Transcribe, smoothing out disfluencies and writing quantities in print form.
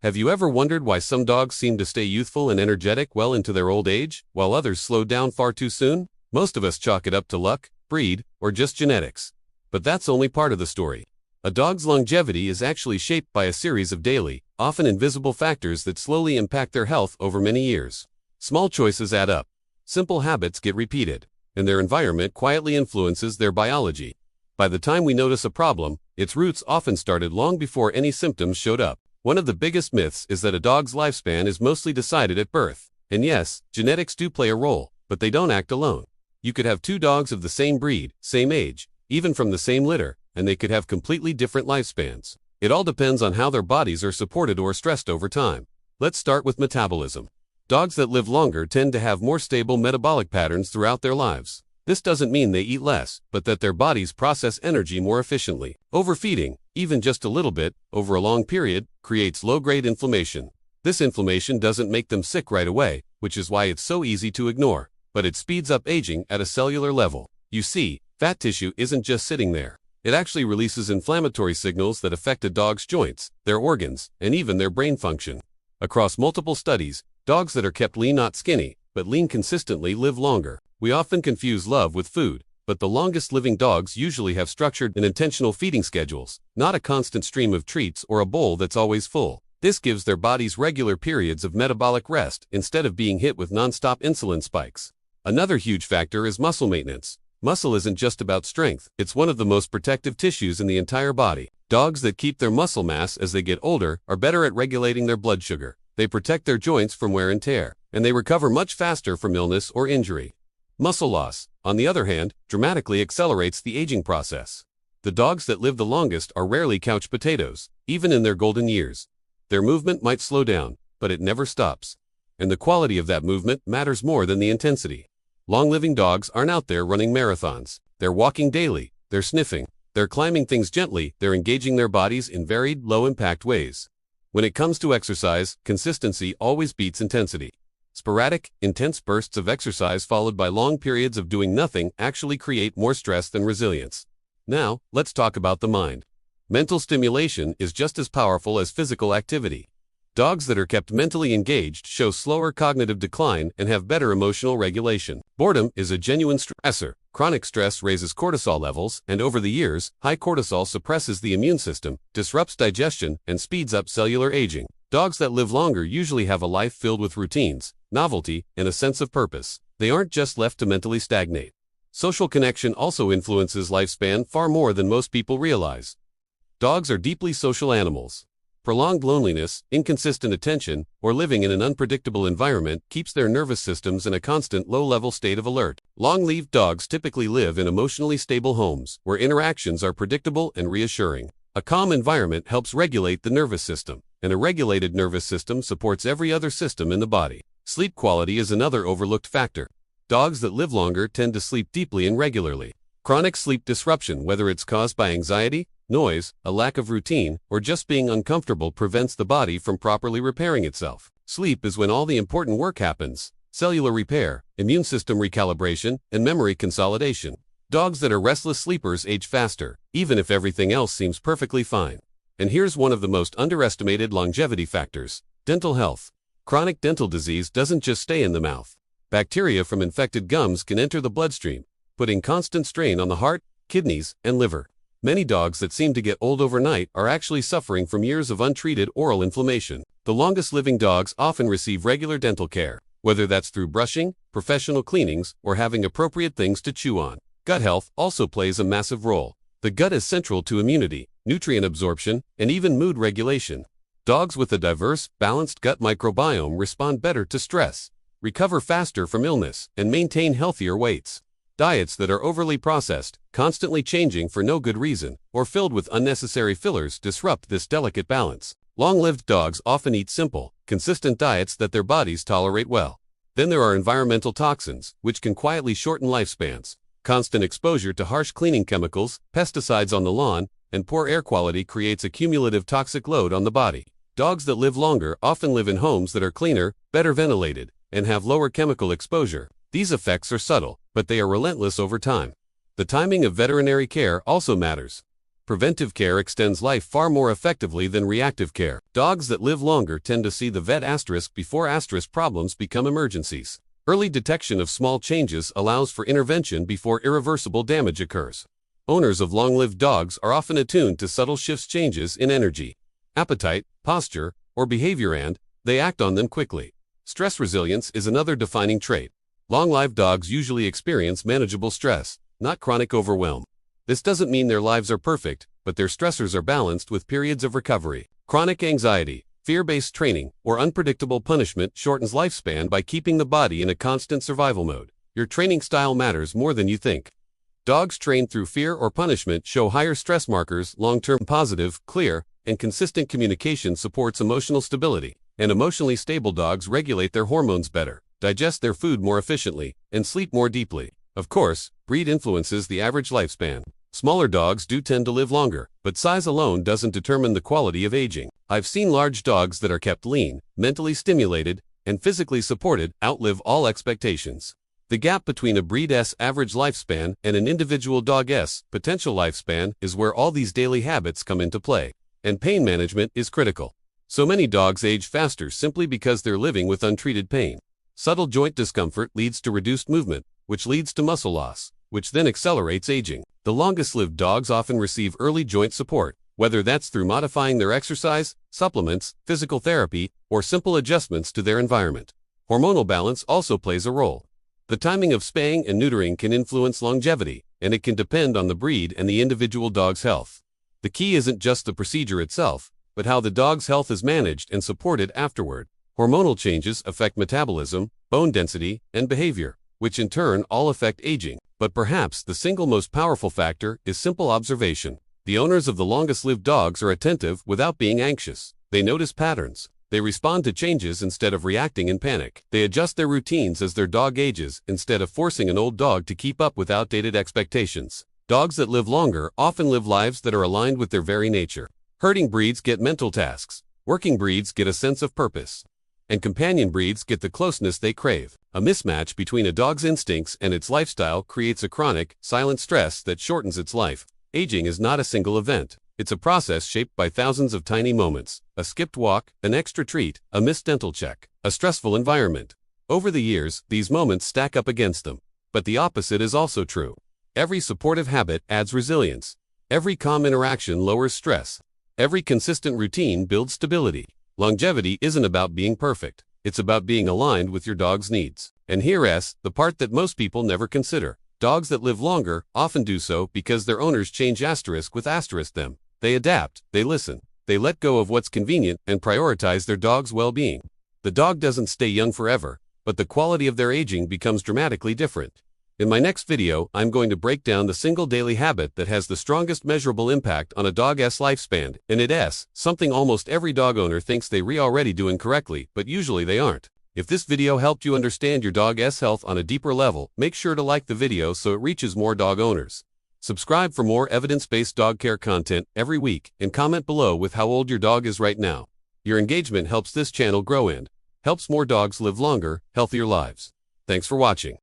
Have you ever wondered why some dogs seem to stay youthful and energetic well into their old age, while others slow down far too soon? Most of us chalk it up to luck, breed, or just genetics. But that's only part of the story. A dog's longevity is actually shaped by a series of daily, often invisible factors that slowly impact their health over many years. Small choices add up. Simple habits get repeated, and their environment quietly influences their biology. By the time we notice a problem, its roots often started long before any symptoms showed up. One of the biggest myths is that a dog's lifespan is mostly decided at birth. And yes, genetics do play a role, but they don't act alone. You could have two dogs of the same breed, same age, even from the same litter, and they could have completely different lifespans. It all depends on how their bodies are supported or stressed over time. Let's start with metabolism. Dogs that live longer tend to have more stable metabolic patterns throughout their lives. This doesn't mean they eat less, but that their bodies process energy more efficiently. Overfeeding, even just a little bit, over a long period, creates low-grade inflammation. This inflammation doesn't make them sick right away, which is why it's so easy to ignore, but it speeds up aging at a cellular level. You see, fat tissue isn't just sitting there. It actually releases inflammatory signals that affect a dog's joints, their organs, and even their brain function. Across multiple studies, dogs that are kept lean, not skinny, but lean consistently, live longer. We often confuse love with food, but the longest living dogs usually have structured and intentional feeding schedules, not a constant stream of treats or a bowl that's always full. This gives their bodies regular periods of metabolic rest instead of being hit with non-stop insulin spikes. Another huge factor is muscle maintenance. Muscle isn't just about strength, it's one of the most protective tissues in the entire body. Dogs that keep their muscle mass as they get older are better at regulating their blood sugar. They protect their joints from wear and tear, and they recover much faster from illness or injury. Muscle loss, on the other hand, dramatically accelerates the aging process. The dogs that live the longest are rarely couch potatoes, even in their golden years. Their movement might slow down, but it never stops. And the quality of that movement matters more than the intensity. Long-living dogs aren't out there running marathons. They're walking daily, they're sniffing, they're climbing things gently, they're engaging their bodies in varied, low-impact ways. When it comes to exercise, consistency always beats intensity. Sporadic, intense bursts of exercise followed by long periods of doing nothing actually create more stress than resilience. Now, let's talk about the mind. Mental stimulation is just as powerful as physical activity. Dogs that are kept mentally engaged show slower cognitive decline and have better emotional regulation. Boredom is a genuine stressor. Chronic stress raises cortisol levels, and over the years, high cortisol suppresses the immune system, disrupts digestion, and speeds up cellular aging. Dogs that live longer usually have a life filled with routines, novelty, and a sense of purpose. They aren't just left to mentally stagnate. Social connection also influences lifespan far more than most people realize. Dogs are deeply social animals. Prolonged loneliness, inconsistent attention, or living in an unpredictable environment keeps their nervous systems in a constant low-level state of alert. Long-lived dogs typically live in emotionally stable homes, where interactions are predictable and reassuring. A calm environment helps regulate the nervous system, and a regulated nervous system supports every other system in the body. Sleep quality is another overlooked factor. Dogs that live longer tend to sleep deeply and regularly. Chronic sleep disruption, whether it's caused by anxiety, noise, a lack of routine, or just being uncomfortable, prevents the body from properly repairing itself. Sleep is when all the important work happens: cellular repair, immune system recalibration, and memory consolidation. Dogs that are restless sleepers age faster, even if everything else seems perfectly fine. And here's one of the most underestimated longevity factors: dental health. Chronic dental disease doesn't just stay in the mouth. Bacteria from infected gums can enter the bloodstream, putting constant strain on the heart, kidneys, and liver. Many dogs that seem to get old overnight are actually suffering from years of untreated oral inflammation. The longest living dogs often receive regular dental care, whether that's through brushing, professional cleanings, or having appropriate things to chew on. Gut health also plays a massive role. The gut is central to immunity, nutrient absorption, and even mood regulation. Dogs with a diverse, balanced gut microbiome respond better to stress, recover faster from illness, and maintain healthier weights. Diets that are overly processed, constantly changing for no good reason, or filled with unnecessary fillers disrupt this delicate balance. Long-lived dogs often eat simple, consistent diets that their bodies tolerate well. Then there are environmental toxins, which can quietly shorten lifespans. Constant exposure to harsh cleaning chemicals, pesticides on the lawn, and poor air quality creates a cumulative toxic load on the body. Dogs that live longer often live in homes that are cleaner, better ventilated, and have lower chemical exposure. These effects are subtle, but they are relentless over time. The timing of veterinary care also matters. Preventive care extends life far more effectively than reactive care. Dogs that live longer tend to see the vet before problems become emergencies. Early detection of small changes allows for intervention before irreversible damage occurs. Owners of long-lived dogs are often attuned to subtle changes in energy, appetite, posture, or behavior, and they act on them quickly. Stress resilience is another defining trait. Long-lived dogs usually experience manageable stress, not chronic overwhelm. This doesn't mean their lives are perfect, but their stressors are balanced with periods of recovery. Chronic anxiety, fear-based training, or unpredictable punishment shortens lifespan by keeping the body in a constant survival mode. Your training style matters more than you think. Dogs trained through fear or punishment show higher stress markers. Long-term positive, clear, and consistent communication supports emotional stability, and emotionally stable dogs regulate their hormones better, digest their food more efficiently, and sleep more deeply. Of course, breed influences the average lifespan. Smaller dogs do tend to live longer, but size alone doesn't determine the quality of aging. I've seen large dogs that are kept lean, mentally stimulated, and physically supported outlive all expectations. The gap between a breed's average lifespan and an individual dog's potential lifespan is where all these daily habits come into play, and pain management is critical. So many dogs age faster simply because they're living with untreated pain. Subtle joint discomfort leads to reduced movement, which leads to muscle loss, which then accelerates aging. The longest-lived dogs often receive early joint support, whether that's through modifying their exercise, supplements, physical therapy, or simple adjustments to their environment. Hormonal balance also plays a role. The timing of spaying and neutering can influence longevity, and it can depend on the breed and the individual dog's health. The key isn't just the procedure itself, but how the dog's health is managed and supported afterward. Hormonal changes affect metabolism, bone density, and behavior, which in turn all affect aging. But perhaps the single most powerful factor is simple observation. The owners of the longest-lived dogs are attentive without being anxious. They notice patterns. They respond to changes instead of reacting in panic. They adjust their routines as their dog ages instead of forcing an old dog to keep up with outdated expectations. Dogs that live longer often live lives that are aligned with their very nature. Herding breeds get mental tasks. Working breeds get a sense of purpose. And companion breeds get the closeness they crave. A mismatch between a dog's instincts and its lifestyle creates a chronic, silent stress that shortens its life. Aging is not a single event. It's a process shaped by thousands of tiny moments: a skipped walk, an extra treat, a missed dental check, a stressful environment. Over the years, these moments stack up against them. But the opposite is also true. Every supportive habit adds resilience. Every calm interaction lowers stress. Every consistent routine builds stability. Longevity isn't about being perfect. It's about being aligned with your dog's needs. And here's the part that most people never consider. Dogs that live longer often do so because their owners change them. They adapt, they listen, they let go of what's convenient and prioritize their dog's well-being. The dog doesn't stay young forever, but the quality of their aging becomes dramatically different. In my next video, I'm going to break down the single daily habit that has the strongest measurable impact on a dog's lifespan, and it's something almost every dog owner thinks they already doing correctly, but usually they aren't. If this video helped you understand your dog's health on a deeper level, make sure to like the video so it reaches more dog owners. Subscribe for more evidence-based dog care content every week, and comment below with how old your dog is right now. Your engagement helps this channel grow and helps more dogs live longer, healthier lives. Thanks for watching.